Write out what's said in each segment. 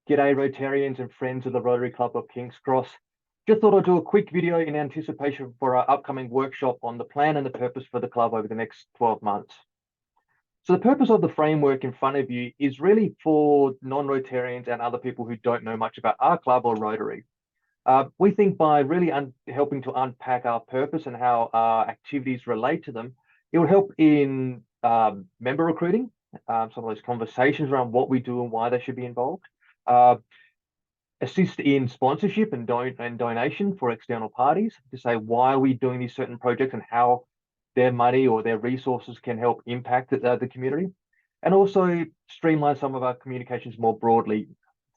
G'day Rotarians and friends of the Rotary Club of King's Cross. Just thought I'd do a quick video in anticipation for our upcoming workshop on the plan and the purpose for the club over the next 12 months. So the purpose of the framework in front of you is really for non-Rotarians and other people who don't know much about our club or Rotary. We think by really helping to unpack our purpose and how our activities relate to them, it will help in member recruiting, some of those conversations around what we do and why they should be involved. Assist in sponsorship and donation for external parties to say why are we doing these certain projects and how their money or their resources can help impact the community, and also streamline some of our communications more broadly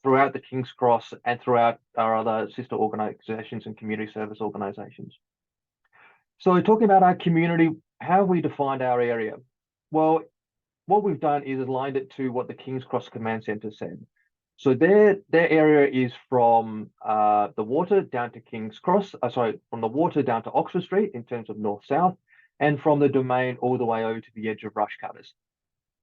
throughout the King's Cross and throughout our other sister organisations and community service organisations. So talking about our community, how have we defined our area? Well, what we've done is aligned it to what the King's Cross Command Centre said. So their area is from the water down to King's Cross, from the water down to Oxford Street in terms of north-south, and from the domain all the way over to the edge of Rushcutters.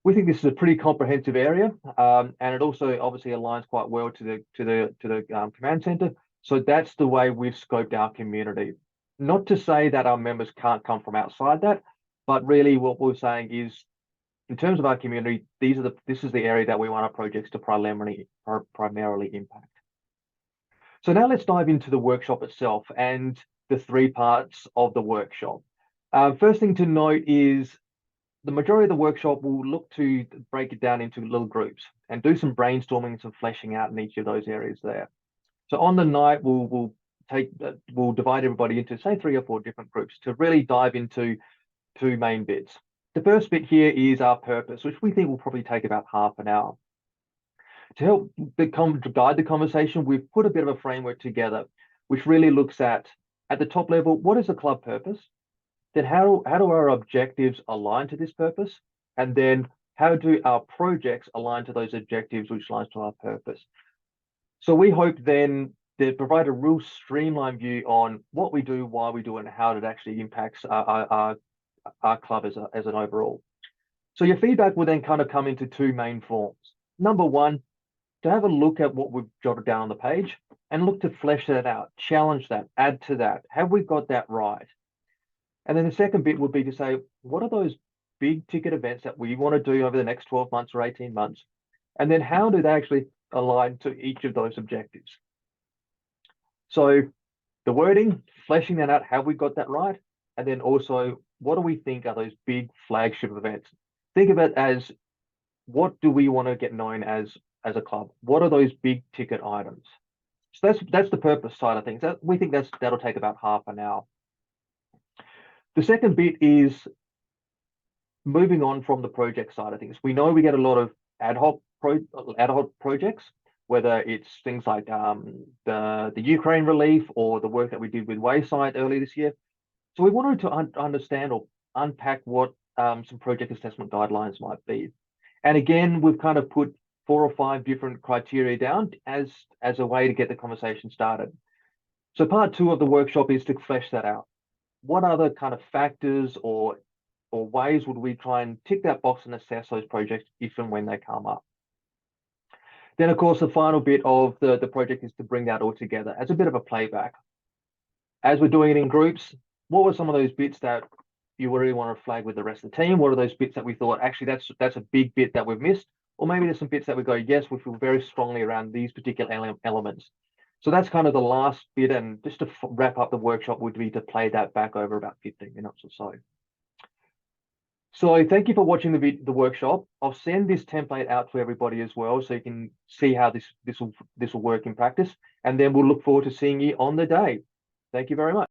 We think this is a pretty comprehensive area, and it also obviously aligns quite well to the command centre. So that's the way we've scoped our community. Not to say that our members can't come from outside that, but really what we're saying is, in terms of our community, this is the area that we want our projects to primarily impact. So now let's dive into the workshop itself and the three parts of the workshop. First thing to note is the majority of the workshop will look to break it down into little groups and do some brainstorming and some fleshing out in each of those areas there. So on the night, we'll divide everybody into say 3 or 4 different groups to really dive into 2 main bits. The first bit here is our purpose, which we think will probably take about half an hour. To help guide the conversation, we've put a bit of a framework together, which really looks at the top level, what is the club purpose? Then how do our objectives align to this purpose? And then how do our projects align to those objectives, which aligns to our purpose? So we hope then to provide a real streamlined view on what we do, why we do it, and how it actually impacts our club as an overall. So your feedback will then kind of come into 2 main forms. Number 1, to have a look at what we've jotted down on the page and look to flesh that out, challenge that, add to that. Have we got that right? And then the second bit would be to say, what are those big ticket events that we want to do over the next 12 months or 18 months? And then how do they actually align to each of those objectives? So the wording, fleshing that out, have we got that right? And then also, what do we think are those big flagship events? Think of it as, what do we want to get known as a club? What are those big ticket items? So that's the purpose side of things. We think that'll take about half an hour. The second bit is moving on from the project side of things. We know we get a lot of ad hoc projects, whether it's things like the Ukraine relief or the work that we did with Wayside earlier this year. So we wanted to understand or unpack what some project assessment guidelines might be. And again, we've kind of put 4 or 5 different criteria down as a way to get the conversation started. So part 2 of the workshop is to flesh that out. What other kind of factors or ways would we try and tick that box and assess those projects if and when they come up? Then, of course, the final bit of the project is to bring that all together as a bit of a playback. As we're doing it in groups, what were some of those bits that you really want to flag with the rest of the team? What are those bits that we thought, actually, that's a big bit that we've missed? Or maybe there's some bits that we go, yes, we feel very strongly around these particular elements. So that's kind of the last bit, and just to wrap up the workshop would be to play that back over about 15 minutes or so. So thank you for watching the workshop. I'll send this template out to everybody as well, so you can see how this will work in practice, and then we'll look forward to seeing you on the day. Thank you very much.